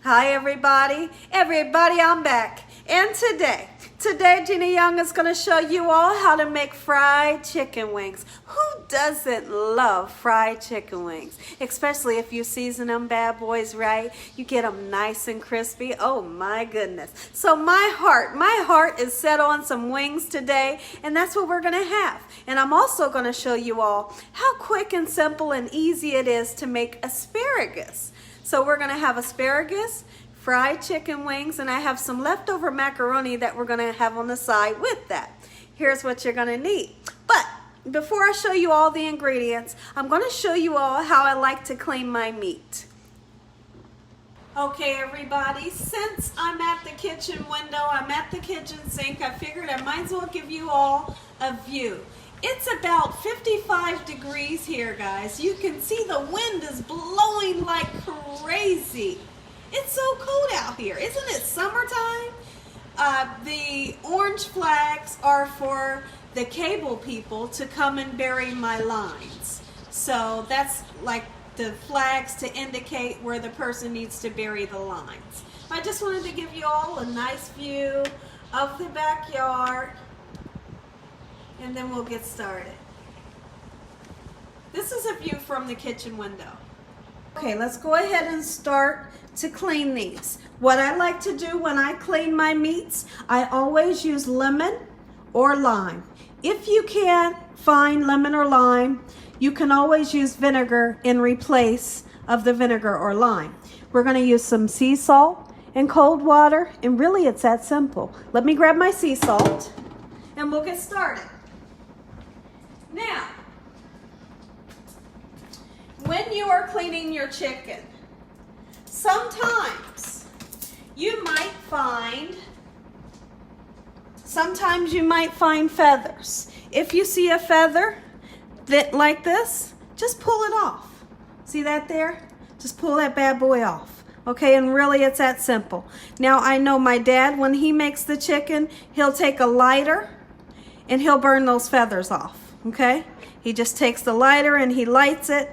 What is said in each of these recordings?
Hi everybody. Everybody, I'm back. And today Gina Young is going to show you all how to make fried chicken wings. Who doesn't love fried chicken wings? Especially if you season them bad boys right. You get them nice and crispy. Oh my goodness. So my heart is set on some wings today, and that's what we're going to have. And I'm also going to show you all how quick and simple and easy it is to make asparagus. So we're going to have asparagus, fried chicken wings, and I have some leftover macaroni that we're going to have on the side with that. Here's what you're going to need. But before I show you all the ingredients, I'm going to show you all how I like to clean my meat. Okay, everybody, since I'm at the kitchen window, I'm at the kitchen sink, I figured I might as well give you all a view. It's about 55 degrees here, guys. You can see the wind is blowing like crazy. It's so cold out here. Isn't it summertime? The orange flags are for the cable people to come and bury my lines. So that's like the flags to indicate where the person needs to bury the lines. I just wanted to give you all a nice view of the backyard, and then we'll get started. This is a view from the kitchen window. Okay, let's go ahead and start to clean these. What I like to do when I clean my meats, I always use lemon or lime. If you can't find lemon or lime, you can always use vinegar in replace of the vinegar or lime. We're going to use some sea salt and cold water, and really it's that simple. Let me grab my sea salt and we'll get started. Now, when you are cleaning your chicken, sometimes you might find feathers. If you see a feather that like this, just pull it off. See that there? Just pull that bad boy off. Okay, and really it's that simple. Now I know my dad, when he makes the chicken, he'll take a lighter and he'll burn those feathers off. Okay, he just takes the lighter and he lights it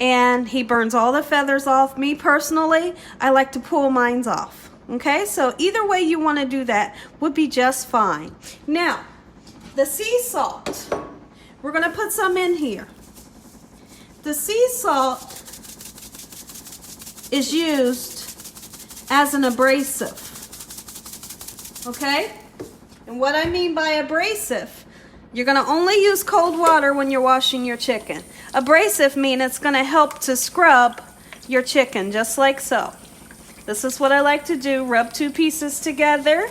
and he burns all the feathers off. Me personally, I like to pull mine off. Okay, so either way you want to do that would be just fine. Now, the sea salt, we're going to put some in here. The sea salt is used as an abrasive. Okay, and what I mean by abrasive, you're going to only use cold water when you're washing your chicken. Abrasive means it's going to help to scrub your chicken, just like so. This is what I like to do. Rub two pieces together.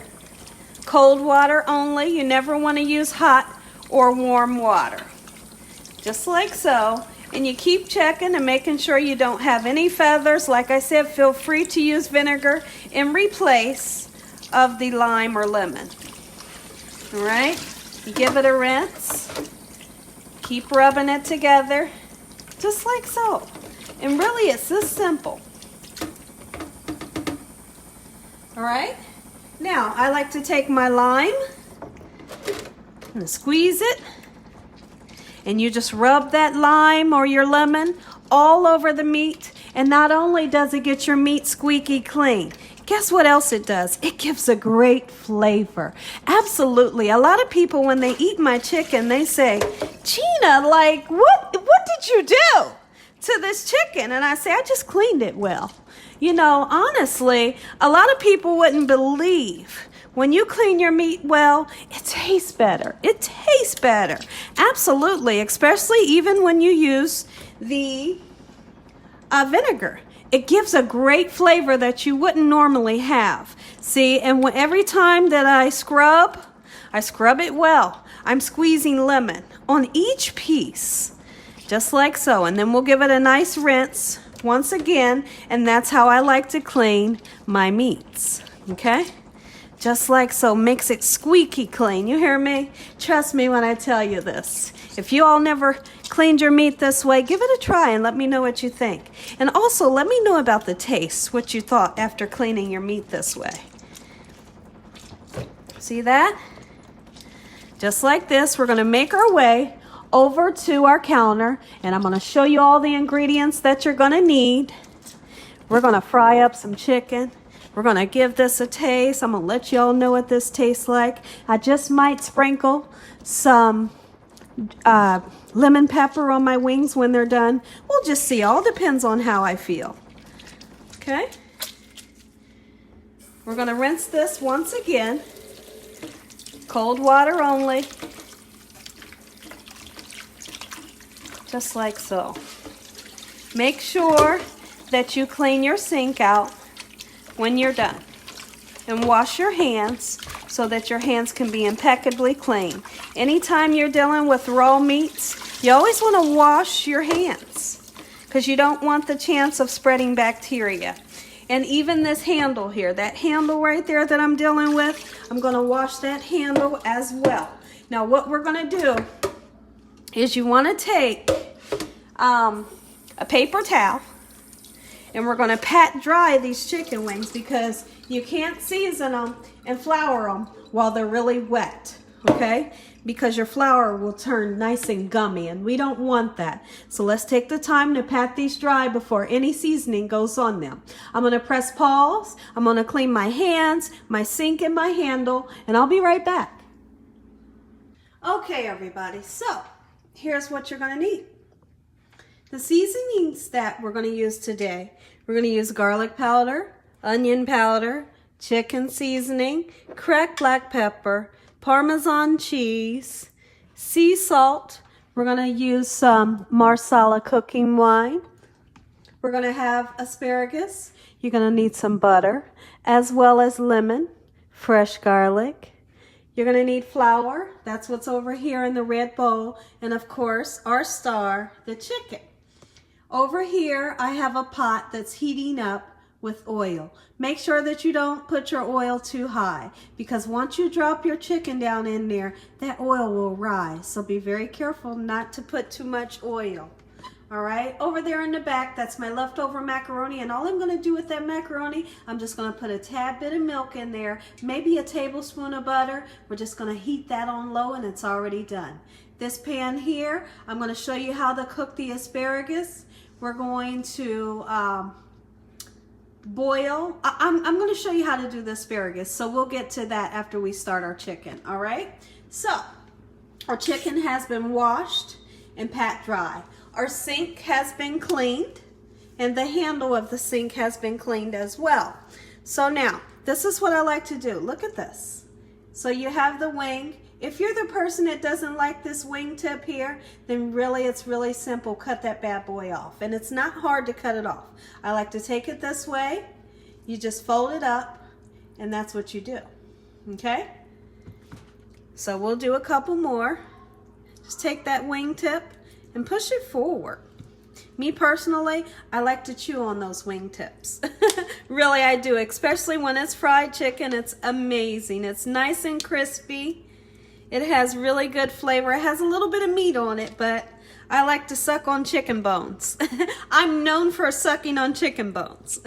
Cold water only. You never want to use hot or warm water. Just like so. And you keep checking and making sure you don't have any feathers. Like I said, feel free to use vinegar in replace of the lime or lemon. All right? Give it a rinse. Keep rubbing it together, just like so. And really, it's this simple. All right? Now, I like to take my lime and squeeze it. And you just rub that lime or your lemon all over the meat. And not only does it get your meat squeaky clean, guess what else it does? It gives a great flavor. Absolutely. A lot of people, when they eat my chicken, they say, Gina, like, what did you do to this chicken? And I say, I just cleaned it well. You know, honestly, a lot of people wouldn't believe when you clean your meat well, it tastes better. It tastes better. Absolutely. Especially even when you use the vinegar. It gives a great flavor that you wouldn't normally have. See, and every time that I scrub it well. I'm squeezing lemon on each piece, just like so. And then we'll give it a nice rinse once again, and that's how I like to clean my meats, okay? Just like so, makes it squeaky clean. You hear me? Trust me when I tell you this. If you all never cleaned your meat this way, give it a try and let me know what you think. And also, let me know about the taste, what you thought after cleaning your meat this way. See that? Just like this, we're going to make our way over to our counter, and I'm going to show you all the ingredients that you're going to need. We're gonna fry up some chicken. We're gonna give this a taste. I'm gonna let y'all know what this tastes like. I just might sprinkle some lemon pepper on my wings when they're done. We'll just see. All depends on how I feel. Okay? We're gonna rinse this once again. Cold water only. Just like so. Make sure that you clean your sink out when you're done. And wash your hands so that your hands can be impeccably clean. Anytime you're dealing with raw meats, you always want to wash your hands because you don't want the chance of spreading bacteria. And even this handle here, that handle right there that I'm dealing with, I'm going to wash that handle as well. Now what we're going to do is you want to take a paper towel, and we're going to pat dry these chicken wings because you can't season them and flour them while they're really wet, okay? Because your flour will turn nice and gummy, and we don't want that. So let's take the time to pat these dry before any seasoning goes on them. I'm going to press pause. I'm going to clean my hands, my sink, and my handle, and I'll be right back. Okay, everybody, so here's what you're going to need. The seasonings that we're going to use today, we're going to use garlic powder, onion powder, chicken seasoning, cracked black pepper, Parmesan cheese, sea salt. We're going to use some Marsala cooking wine. We're going to have asparagus. You're going to need some butter, as well as lemon, fresh garlic. You're going to need flour. That's what's over here in the red bowl. And of course, our star, the chicken. Over here, I have a pot that's heating up with oil. Make sure that you don't put your oil too high, because once you drop your chicken down in there, that oil will rise. So be very careful not to put too much oil. All right, over there in the back, that's my leftover macaroni, and all I'm going to do with that macaroni, I'm just going to put a tad bit of milk in there, maybe a tablespoon of butter. We're just going to heat that on low, and it's already done. This pan here, I'm going to show you how to cook the asparagus. We're going to boil. I'm going to show you how to do the asparagus, so we'll get to that after we start our chicken, all right? So, our chicken has been washed and pat dry. Our sink has been cleaned, and the handle of the sink has been cleaned as well. So now, this is what I like to do. Look at this. So you have the wing. If you're the person that doesn't like this wing tip here, then really it's really simple. Cut that bad boy off. And it's not hard to cut it off. I like to take it this way. You just fold it up, and that's what you do. Okay? So we'll do a couple more. Just take that wing tip and push it forward. Me personally, I like to chew on those wing tips. Really, I do, especially when it's fried chicken. It's amazing. It's nice and crispy. It has really good flavor. It has a little bit of meat on it, but I like to suck on chicken bones. I'm known for sucking on chicken bones.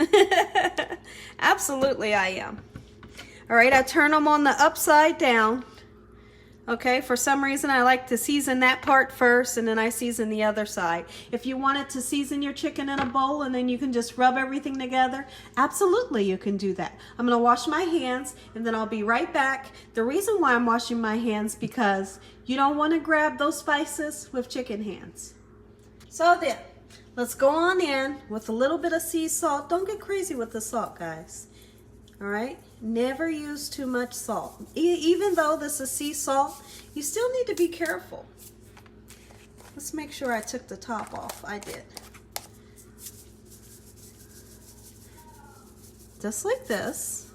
Absolutely, I am. All right, I turn them on the upside down. Okay, for some reason I like to season that part first, and then I season the other side. If you wanted to season your chicken in a bowl and then you can just rub everything together, absolutely you can do that. I'm going to wash my hands, and then I'll be right back. The reason why I'm washing my hands, because you don't want to grab those spices with chicken hands. So then, let's go on in with a little bit of sea salt. Don't get crazy with the salt, guys. All right, never use too much salt. Even though this is sea salt, you still need to be careful. Let's make sure I took the top off. I did. Just like this.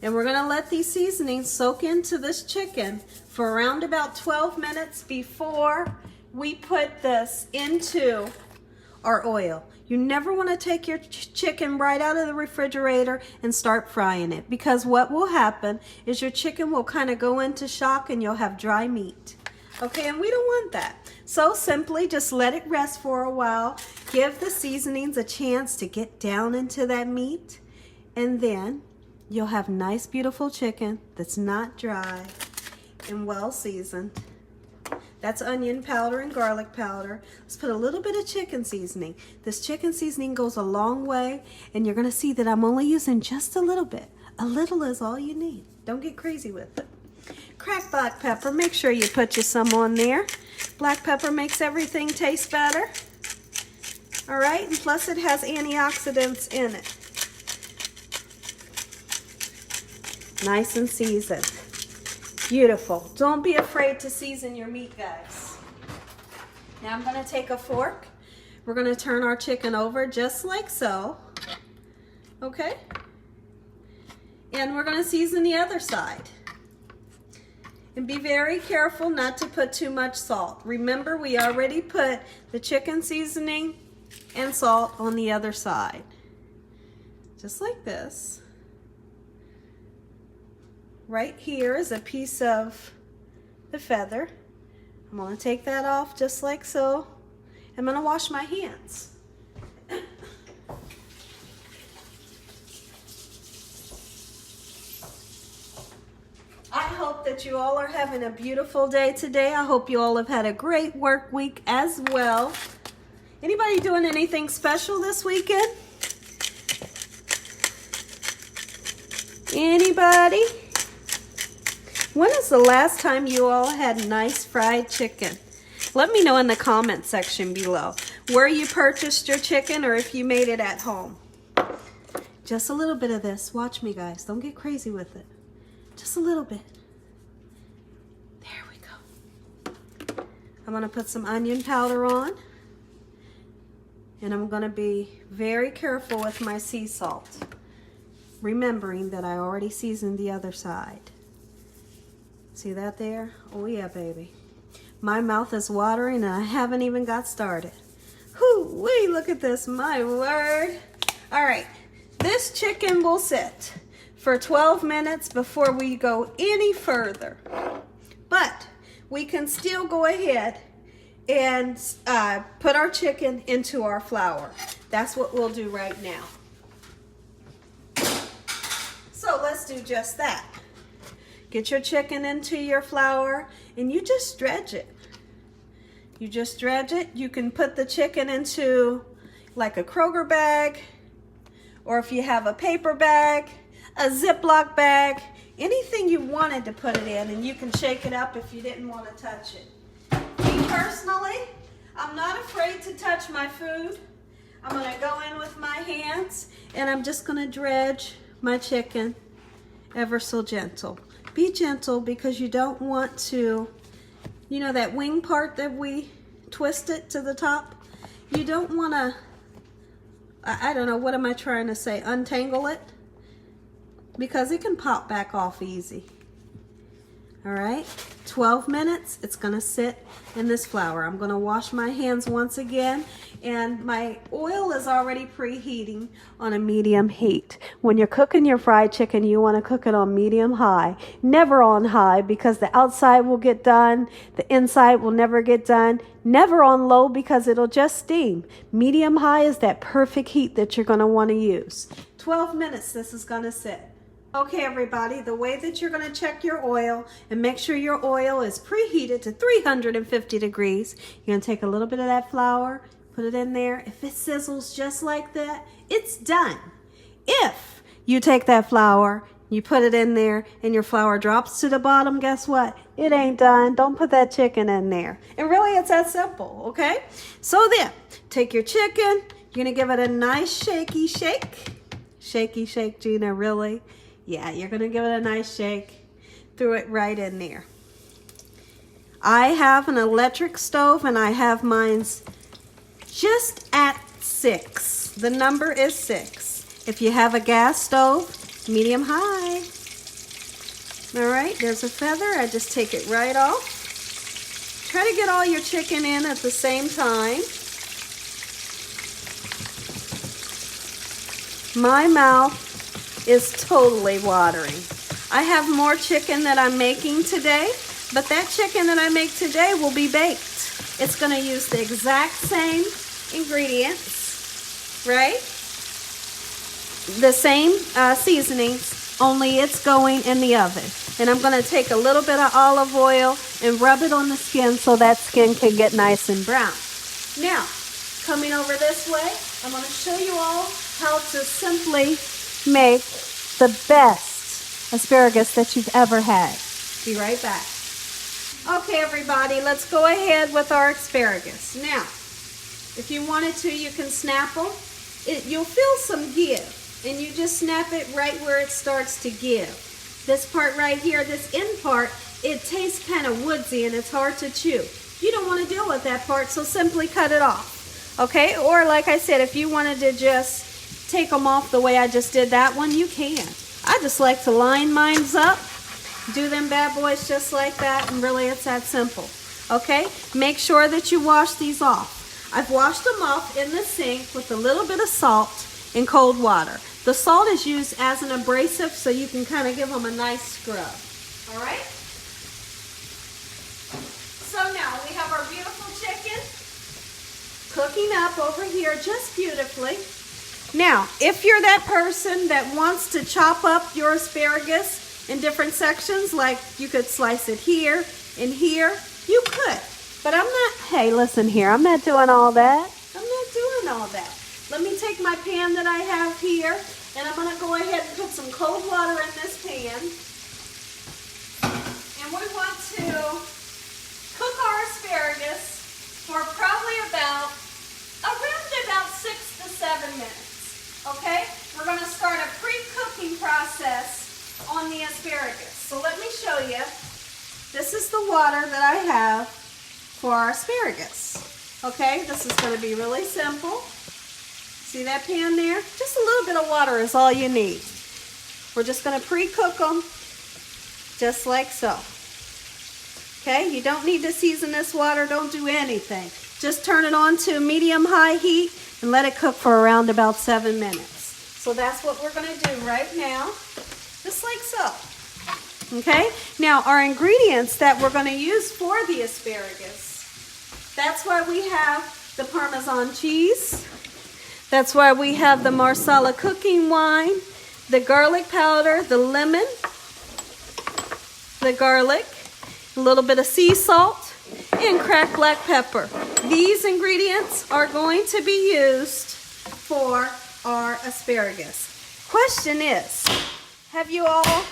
And we're going to let these seasonings soak into this chicken for around about 12 minutes before we put this into our oil. You never want to take your chicken right out of the refrigerator and start frying it, because what will happen is your chicken will kind of go into shock and you'll have dry meat. Okay, and we don't want that. So simply just let it rest for a while. Give the seasonings a chance to get down into that meat, and then you'll have nice, beautiful chicken that's not dry and well seasoned. That's onion powder and garlic powder. Let's put a little bit of chicken seasoning. This chicken seasoning goes a long way, and you're gonna see that I'm only using just a little bit. A little is all you need. Don't get crazy with it. Cracked black pepper, make sure you put you some on there. Black pepper makes everything taste better. All right, and plus it has antioxidants in it. Nice and seasoned. Beautiful. Don't be afraid to season your meat, guys. Now I'm going to take a fork. We're going to turn our chicken over just like so. Okay? And we're going to season the other side. And be very careful not to put too much salt. Remember, we already put the chicken seasoning and salt on the other side. Just like this. Right here is a piece of the feather. I'm going to take that off just like so. I'm going to wash my hands. I hope that you all are having a beautiful day today. I hope you all have had a great work week as well. Anybody doing anything special this weekend? Anybody? When is the last time you all had nice fried chicken? Let me know in the comment section below where you purchased your chicken or if you made it at home. Just a little bit of this. Watch me, guys. Don't get crazy with it. Just a little bit. There we go. I'm going to put some onion powder on. And I'm going to be very careful with my sea salt. Remembering that I already seasoned the other side. See that there? Oh yeah, baby. My mouth is watering and I haven't even got started. Whoo-wee, look at this, my word. All right, this chicken will sit for 12 minutes before we go any further. But we can still go ahead and put our chicken into our flour. That's what we'll do right now. So let's do just that. Get your chicken into your flour and you just dredge it. You just dredge it. You can put the chicken into like a Kroger bag, or if you have a paper bag, a Ziploc bag, anything you wanted to put it in, and you can shake it up if you didn't want to touch it. Me personally, I'm not afraid to touch my food. I'm going to go in with my hands and I'm just going to dredge my chicken ever so gentle. Be gentle because you don't want to, you know that wing part that we twist it to the top? You don't want to, I don't know, what am I trying to say? Untangle it? Because it can pop back off easy. All right, 12 minutes, it's gonna sit in this flour. I'm gonna wash my hands once again, and my oil is already preheating on a medium heat. When you're cooking your fried chicken, you wanna cook it on medium high, never on high, because the outside will get done, the inside will never get done, never on low because it'll just steam. Medium high is that perfect heat that you're gonna wanna use. 12 minutes this is gonna sit. Okay, everybody, the way that you're going to check your oil and make sure your oil is preheated to 350 degrees, you're going to take a little bit of that flour, put it in there. If it sizzles just like that, it's done. If you take that flour, you put it in there, and your flour drops to the bottom, guess what? It ain't done. Don't put that chicken in there. And really, it's that simple, okay? So then, take your chicken. You're going to give it a nice shaky shake. Shaky shake, Gina, really? Yeah, you're going to give it a nice shake. Throw it right in there. I have an electric stove, and I have mine's just at 6. The number is 6. If you have a gas stove, medium high. All right, there's a feather. I just take it right off. Try to get all your chicken in at the same time. My mouth is totally watering. I have more chicken that I'm making today, but that chicken that I make today will be baked. It's going to use the exact same ingredients, right? The same seasonings, only it's going in the oven. And I'm going to take a little bit of olive oil and rub it on the skin so that skin can get nice and brown. Now, coming over this way, I'm going to show you all how to simply make the best asparagus that you've ever had. Be right back. Okay, everybody, let's go ahead with our asparagus. Now, if you wanted to, you can snap them. You'll feel some give, and you just snap it right where it starts to give. This part right here, this end part, it tastes kind of woodsy and it's hard to chew. You don't want to deal with that part, so simply cut it off. Okay, or like I said, if you wanted to just take them off the way I just did that one, you can. I just like to line mine up, do them bad boys just like that, and really it's that simple. Okay, make sure that you wash these off. I've washed them off in the sink with a little bit of salt and cold water. The salt is used as an abrasive, so you can kind of give them a nice scrub. All right? So now we have our beautiful chicken cooking up over here just beautifully. Now, if you're that person that wants to chop up your asparagus in different sections, like you could slice it here and here, you could. But I'm not, hey, listen here, I'm not doing all that. I'm not doing all that. Let me take my pan that I have here, and I'm going to go ahead and put some cold water in this pan. And we want to cook our asparagus for probably around about 6 to 7 minutes. Okay? We're going to start a pre-cooking process on the asparagus. So let me show you. This is the water that I have for our asparagus. Okay? This is going to be really simple. See that pan there? Just a little bit of water is all you need. We're just going to pre-cook them just like so. Okay? You don't need to season this water. Don't do anything. Just turn it on to medium-high heat and let it cook for around about 7 minutes. So that's what we're going to do right now, just like so. Okay? Now, our ingredients that we're going to use for the asparagus, that's why we have the Parmesan cheese. That's why we have the Marsala cooking wine, the garlic powder, the lemon, the garlic, a little bit of sea salt, and cracked black pepper. These ingredients are going to be used for our asparagus. Question is, have you all,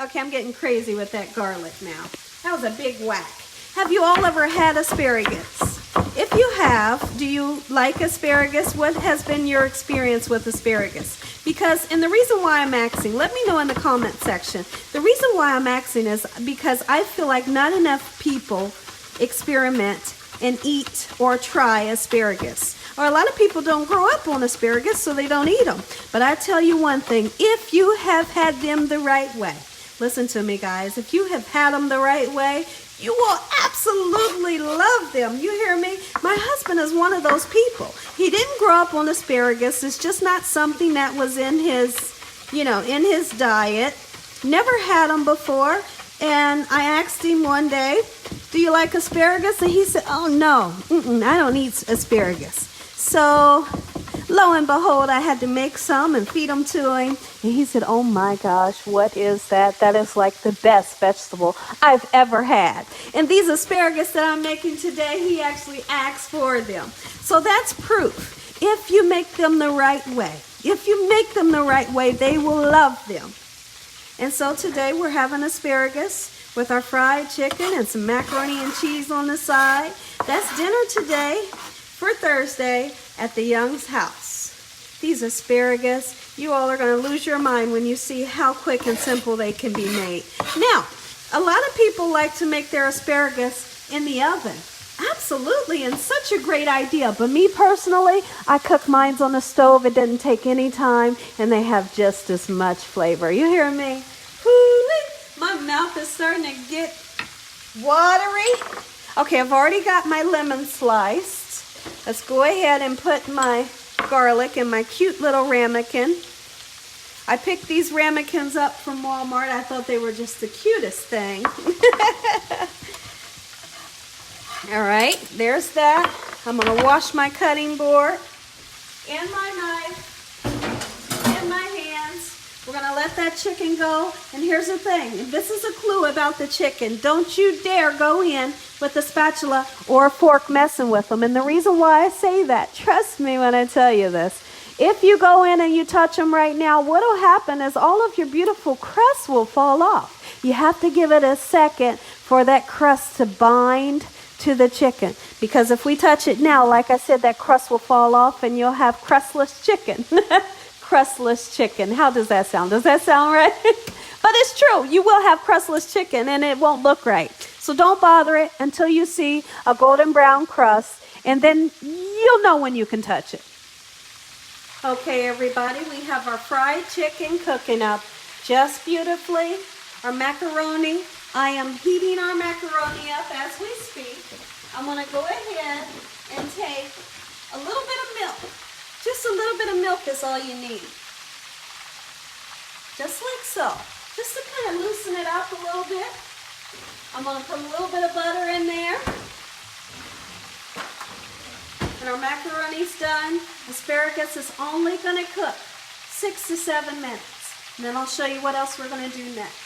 okay, I'm getting crazy with that garlic now. That was a big whack. Have you all ever had asparagus? If you have, do you like asparagus? What has been your experience with asparagus? Because, and the reason why I'm asking, let me know in the comment section. The reason why I'm asking is because I feel like not enough people experiment and eat or try asparagus. Or a lot of people don't grow up on asparagus, so they don't eat them. But I tell you one thing, if you have had them the right way, listen to me guys, if you have had them the right way, you will absolutely love them. You hear me? My husband is one of those people. He didn't grow up on asparagus. It's just not something that was in his, in his diet. Never had them before. And I asked him one day, do you like asparagus? And he said, oh no, I don't eat asparagus. So lo and behold, I had to make some and feed them to him. And he said, oh my gosh, what is that? That is like the best vegetable I've ever had. And these asparagus that I'm making today, he actually asked for them. So that's proof. If you make them the right way, they will love them. And so today we're having asparagus with our fried chicken and some macaroni and cheese on the side. That's dinner today for Thursday at the Young's house. These asparagus, you all are going to lose your mind when you see how quick and simple they can be made. Now, a lot of people like to make their asparagus in the oven. Absolutely, and such a great idea. But me personally, I cook mine on the stove. It doesn't take any time, and they have just as much flavor. You hear me? Woo-wee. My mouth is starting to get watery. Okay, I've already got my lemon sliced. Let's go ahead and put my garlic in my cute little ramekin. I picked these ramekins up from Walmart. I thought they were just the cutest thing. All right, there's that. I'm going to wash my cutting board and my knife and my hands. We're going to let let that chicken go. And here's the thing, this is a clue about the chicken. Don't you dare go in with a spatula or a fork messing with them. And the reason why I say that, trust me when I tell you this, if you go in and you touch them right now, what will happen is all of your beautiful crust will fall off. You have to give it a second for that crust to bind to the chicken. Because if we touch it now, like I said, that crust will fall off and you'll have crustless chicken. Crustless chicken. How does that sound? Does that sound right? But it's true. You will have crustless chicken and it won't look right. So don't bother it until you see a golden brown crust, and then you'll know when you can touch it. Okay, everybody, we have our fried chicken cooking up just beautifully. Our macaroni, I am heating our macaroni up as we speak. I'm going to go ahead and take a little bit of milk. Just a little bit of milk is all you need. Just like so. Just to kind of loosen it up a little bit. I'm going to put a little bit of butter in there. And our macaroni's done. Asparagus is only going to cook 6 to 7 minutes. And then I'll show you what else we're going to do next.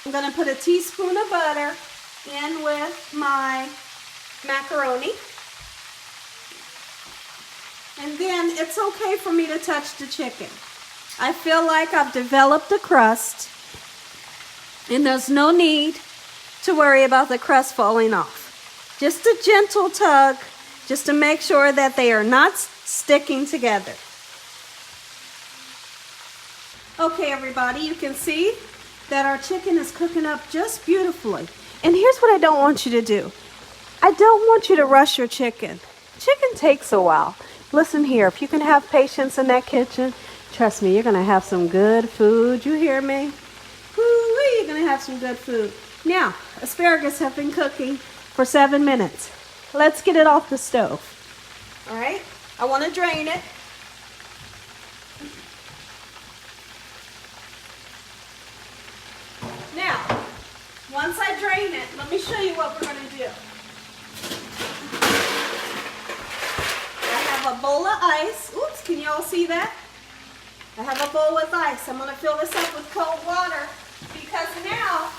I'm going to put a teaspoon of butter in with my macaroni. And then it's okay for me to touch the chicken. I feel like I've developed a crust and there's no need to worry about the crust falling off. Just a gentle tug just to make sure that they are not sticking together. Okay, everybody, you can see that our chicken is cooking up just beautifully. And here's what I don't want you to do. I don't want you to rush your chicken. Chicken takes a while. Listen here, if you can have patience in that kitchen, trust me, you're going to have some good food. You hear me? Woo-wee, you're going to have some good food. Now, asparagus have been cooking for 7 minutes. Let's get it off the stove. All right, I want to drain it. Now, once I drain it, let me show you what we're going to do. I have a bowl of ice. Oops, can you all see that? I have a bowl with ice. I'm going to fill this up with cold water because now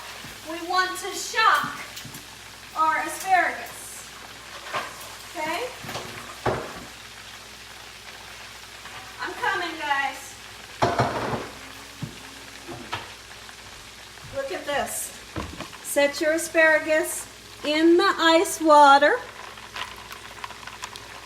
we want to shock our asparagus. Okay? I'm coming, guys. Look at this. Set your asparagus in the ice water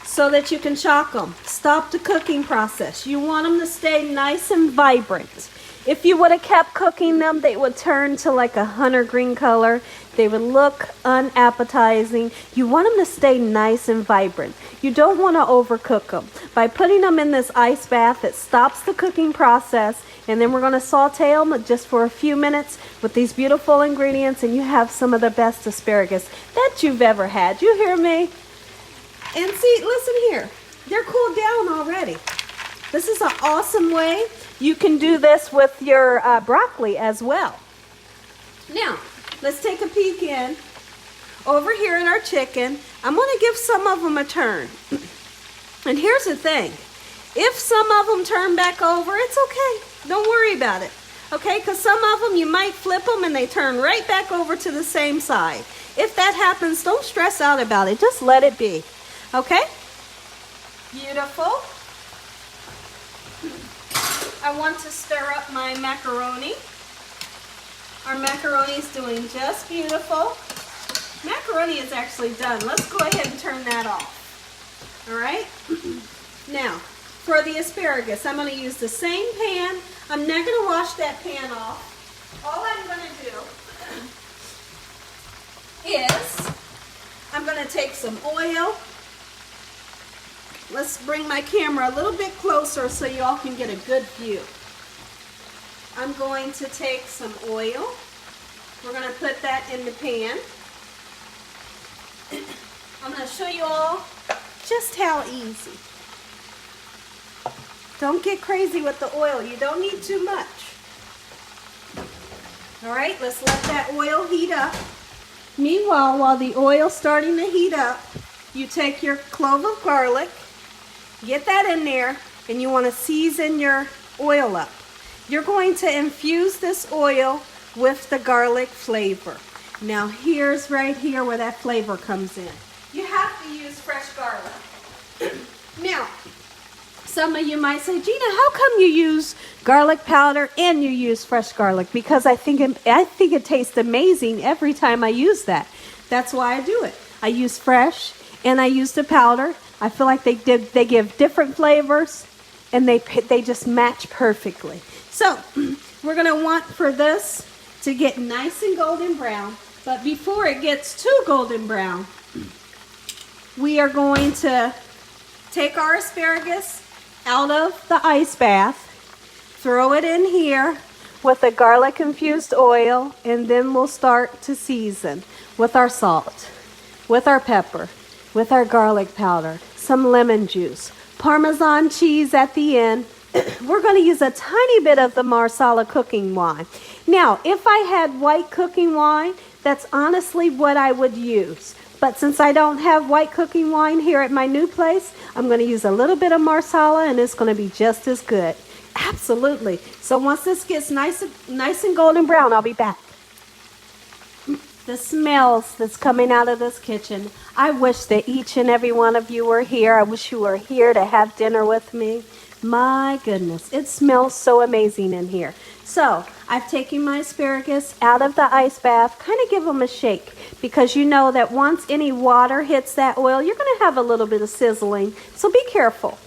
so that you can shock them. Stop the cooking process. You want them to stay nice and vibrant. If you would have kept cooking them, they would turn to like a hunter green color. They would look unappetizing. You want them to stay nice and vibrant. You don't want to overcook them. By putting them in this ice bath, it stops the cooking process. And then we're going to saute them just for a few minutes with these beautiful ingredients, and you have some of the best asparagus that you've ever had. You hear me? And see, listen here. They're cooled down already. This is an awesome way. You can do this with your broccoli as well. Now, let's take a peek in. Over here in our chicken, I'm going to give some of them a turn. And here's the thing. If some of them turn back over, it's okay. Don't worry about it. Okay, because some of them, you might flip them and they turn right back over to the same side. If that happens, don't stress out about it. Just let it be. Okay? Beautiful. I want to stir up my macaroni. Our macaroni is doing just beautiful. Macaroni is actually done. Let's go ahead and turn that off. All right? Now, for the asparagus, I'm going to use the same pan. I'm not going to wash that pan off. All I'm going to do is I'm going to take some oil. Let's bring my camera a little bit closer so you all can get a good view. I'm going to take some oil. We're going to put that in the pan. I'm going to show you all just how easy. Don't get crazy with the oil. You don't need too much. All right, let's let that oil heat up. Meanwhile, while the oil's starting to heat up, you take your clove of garlic, get that in there, and you want to season your oil up. You're going to infuse this oil with the garlic flavor. Now here's right here where that flavor comes in. You have to use fresh garlic. Now, some of you might say, Gina, how come you use garlic powder and you use fresh garlic? Because I think it tastes amazing every time I use that. That's why I do it. I use fresh and I use the powder. I feel like they give different flavors and they just match perfectly. So we're going to want for this to get nice and golden brown. But before it gets too golden brown, we are going to take our asparagus out of the ice bath, throw it in here with the garlic infused oil, and then we'll start to season with our salt, with our pepper, with our garlic powder, some lemon juice, Parmesan cheese at the end. We're going to use a tiny bit of the Marsala cooking wine. Now, if I had white cooking wine, that's honestly what I would use. But since I don't have white cooking wine here at my new place, I'm going to use a little bit of Marsala and it's going to be just as good. Absolutely. So once this gets nice and golden brown, I'll be back. The smells that's coming out of this kitchen. I wish that each and every one of you were here. I wish you were here to have dinner with me. My goodness, it smells so amazing in here. So I've taken my asparagus out of the ice bath, kind of give them a shake, because you know that once any water hits that oil, you're going to have a little bit of sizzling. So be careful.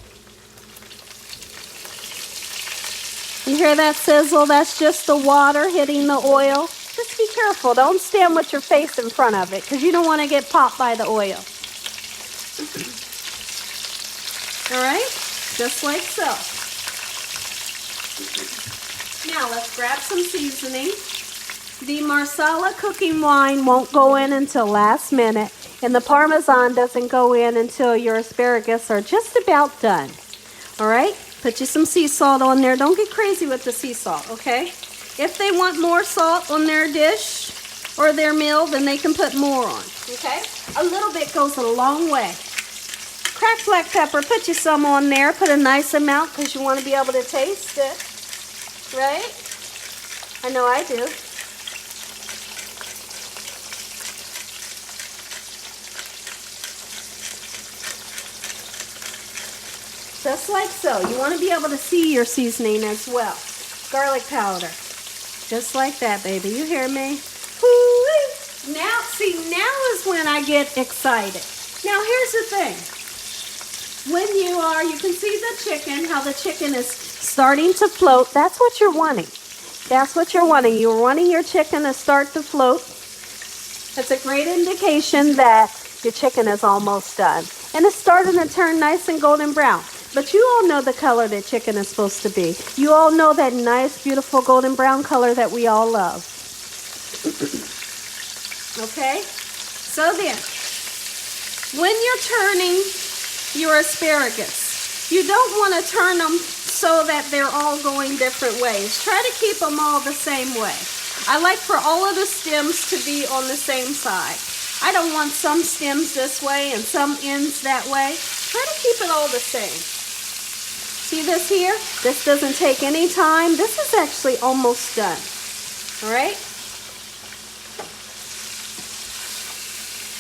You hear that sizzle? That's just the water hitting the oil. Just be careful. Don't stand with your face in front of it, because you don't want to get popped by the oil. All right? Just like so. Now let's grab some seasoning. The Marsala cooking wine won't go in until last minute, and the Parmesan doesn't go in until your asparagus are just about done. All right? Put you some sea salt on there. Don't get crazy with the sea salt, okay? If they want more salt on their dish or their meal, then they can put more on, okay? A little bit goes a long way. Cracked black pepper, put you some on there. Put a nice amount because you want to be able to taste it, right? I know I do. Just like so. You want to be able to see your seasoning as well. Garlic powder. Just like that, baby. You hear me? Woo-wee. Now, see, now is when I get excited. Now, here's the thing. When you can see the chicken, how the chicken is starting to float. That's what you're wanting. That's what you're wanting. You're wanting your chicken to start to float. That's a great indication that your chicken is almost done. And it's starting to turn nice and golden brown. But you all know the color that chicken is supposed to be. You all know that nice, beautiful golden brown color that we all love. Okay? So then, when you're turning your asparagus, you don't want to turn them so that they're all going different ways. Try to keep them all the same way. I like for all of the stems to be on the same side. I don't want some stems this way and some ends that way. Try to keep it all the same. See this here? This doesn't take any time. This is actually almost done. All right?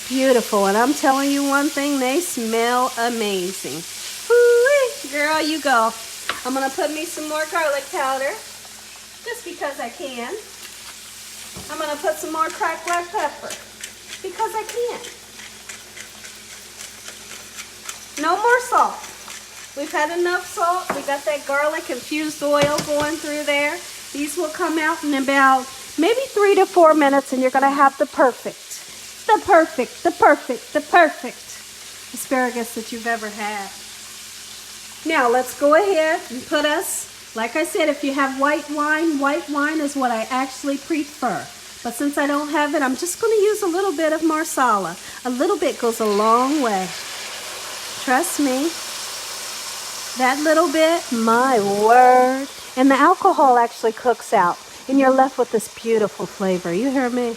Beautiful. And I'm telling you one thing, they smell amazing. Woo-wee. Girl, you go. I'm going to put me some more garlic powder, just because I can. I'm going to put some more cracked black pepper, because I can. No more salt. We've had enough salt. We got that garlic infused oil going through there. These will come out in about maybe 3 to 4 minutes, and you're going to have the perfect asparagus that you've ever had. Now, let's go ahead and put us, like I said, if you have white wine is what I actually prefer. But since I don't have it, I'm just going to use a little bit of Marsala. A little bit goes a long way. Trust me. That little bit, my word. And the alcohol actually cooks out. And you're left with this beautiful flavor. You hear me?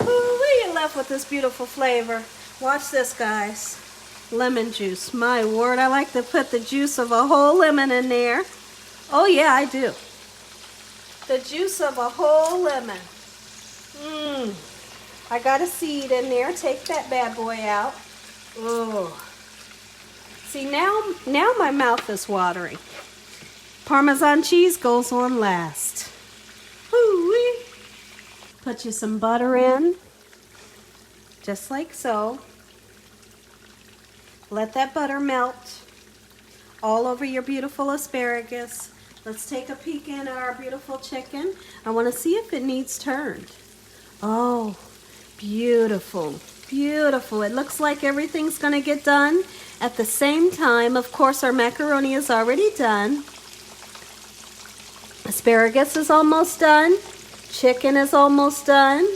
Ooh, you're left with this beautiful flavor. Watch this, guys. Lemon juice. My word, I like to put the juice of a whole lemon in there. Oh yeah, I do. The juice of a whole lemon. I got a seed in there. Take that bad boy out. Oh. See, now my mouth is watering. Parmesan cheese goes on last. Woo-wee. Put you some butter in, just like so. Let that butter melt all over your beautiful asparagus. Let's take a peek in at our beautiful chicken. I want to see if it needs turned. Oh, beautiful, beautiful. It looks like everything's going to get done at the same time. Of course, our macaroni is already done. Asparagus is almost done. Chicken is almost done.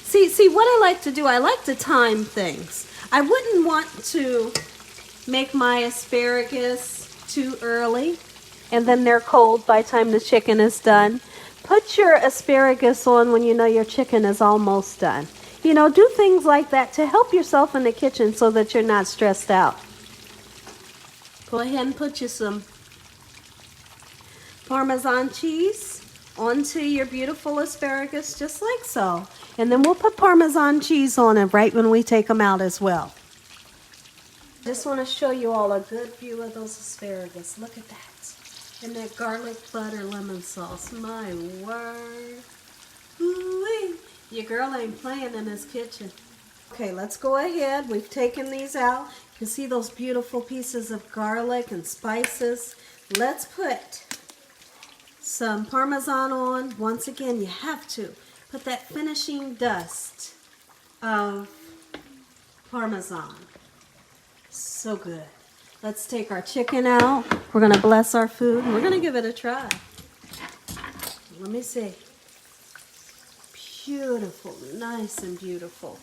See what I like to do, I like to time things. I wouldn't want to make my asparagus too early and then they're cold by the time the chicken is done. Put your asparagus on when you know your chicken is almost done. You know, do things like that to help yourself in the kitchen so that you're not stressed out. Go ahead and put you some Parmesan cheese onto your beautiful asparagus, just like so. And then we'll put Parmesan cheese on it right when we take them out as well. Just want to show you all a good view of those asparagus. Look at that. And that garlic butter lemon sauce. My word. Ooh-wee. Your girl ain't playing in this kitchen. Okay, let's go ahead. We've taken these out. You can see those beautiful pieces of garlic and spices. Let's put some Parmesan on. Once again, you have to put that finishing dust of Parmesan. So good. Let's take our chicken out. We're going to bless our food. We're going to give it a try. Let me see. Beautiful. Nice and beautiful.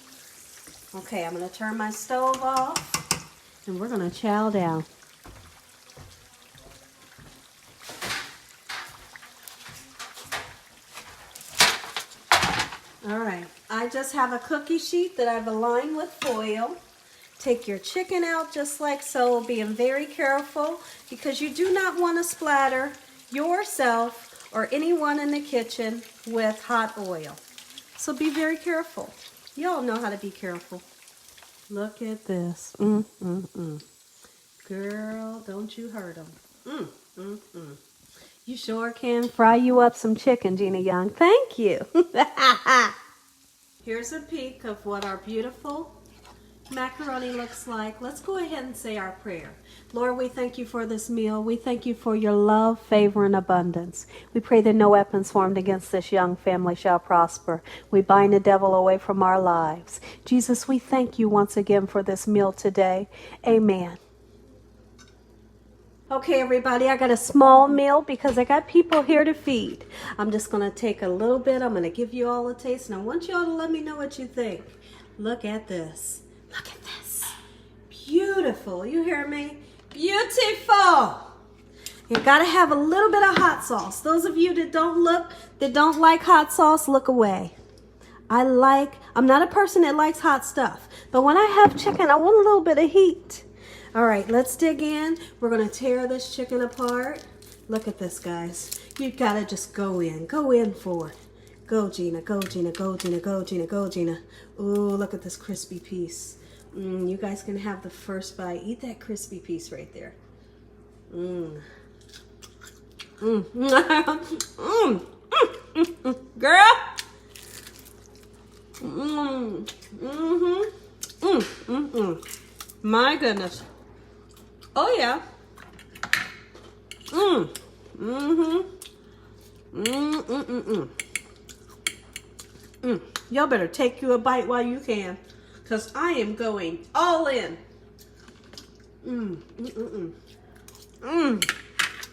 Okay, I'm going to turn my stove off and we're going to chow down. All right, I just have a cookie sheet that I've aligned with foil. Take your chicken out just like so, being very careful because you do not want to splatter yourself or anyone in the kitchen with hot oil. So be very careful. Y'all know how to be careful. Look at this. Girl, don't you hurt them. You sure can fry you up some chicken, Gina Young. Thank you. Here's a peek of what our beautiful macaroni looks like. Let's go ahead and say our prayer. Lord, we thank you for this meal. We thank you for your love, favor, and abundance. We pray that no weapons formed against this young family shall prosper. We bind the devil away from our lives. Jesus, we thank you once again for this meal today. Amen. Okay, everybody, I got a small meal because I got people here to feed. I'm just going to take a little bit. I'm going to give you all a taste, and I want you all to let me know what you think. Look at this. Look at this. Beautiful. You hear me? Beautiful. You got to have a little bit of hot sauce. Those of you that don't like hot sauce, look away. I'm not a person that likes hot stuff, but when I have chicken, I want a little bit of heat. All right, let's dig in. We're going to tear this chicken apart. Look at this, guys. You got to just go in. Go in for it. Go, Gina. Go, Gina. Go, Gina. Go, Gina. Go, Gina. Ooh, look at this crispy piece. You guys can have the first bite. Eat that crispy piece right there. Girl. My goodness. Oh yeah. Y'all better take you a bite while you can, because I am going all in. And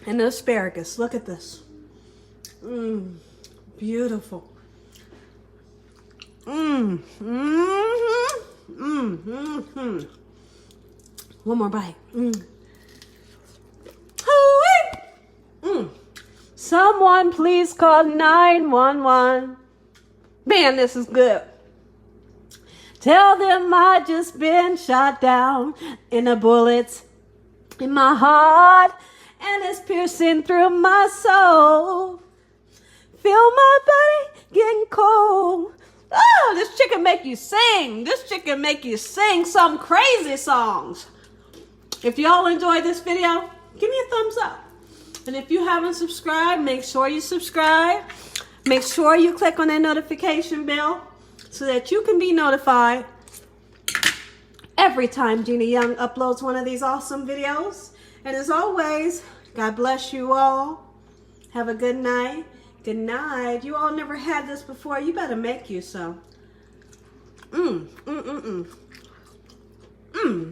the asparagus, look at this. Beautiful. One more bite. Someone please call 911. Man, this is good. Tell them I just been shot down and the bullets in my heart and it's piercing through my soul. Feel my body getting cold. Oh, this chicken make you sing. This chicken make you sing some crazy songs. If y'all enjoyed this video, give me a thumbs up. And if you haven't subscribed, make sure you subscribe. Make sure you click on that notification bell so that you can be notified every time Gina Young uploads one of these awesome videos. And as always, God bless you all. Have a good night. Good night. You all never had this before. You better make you some.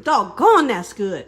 Doggone, that's good.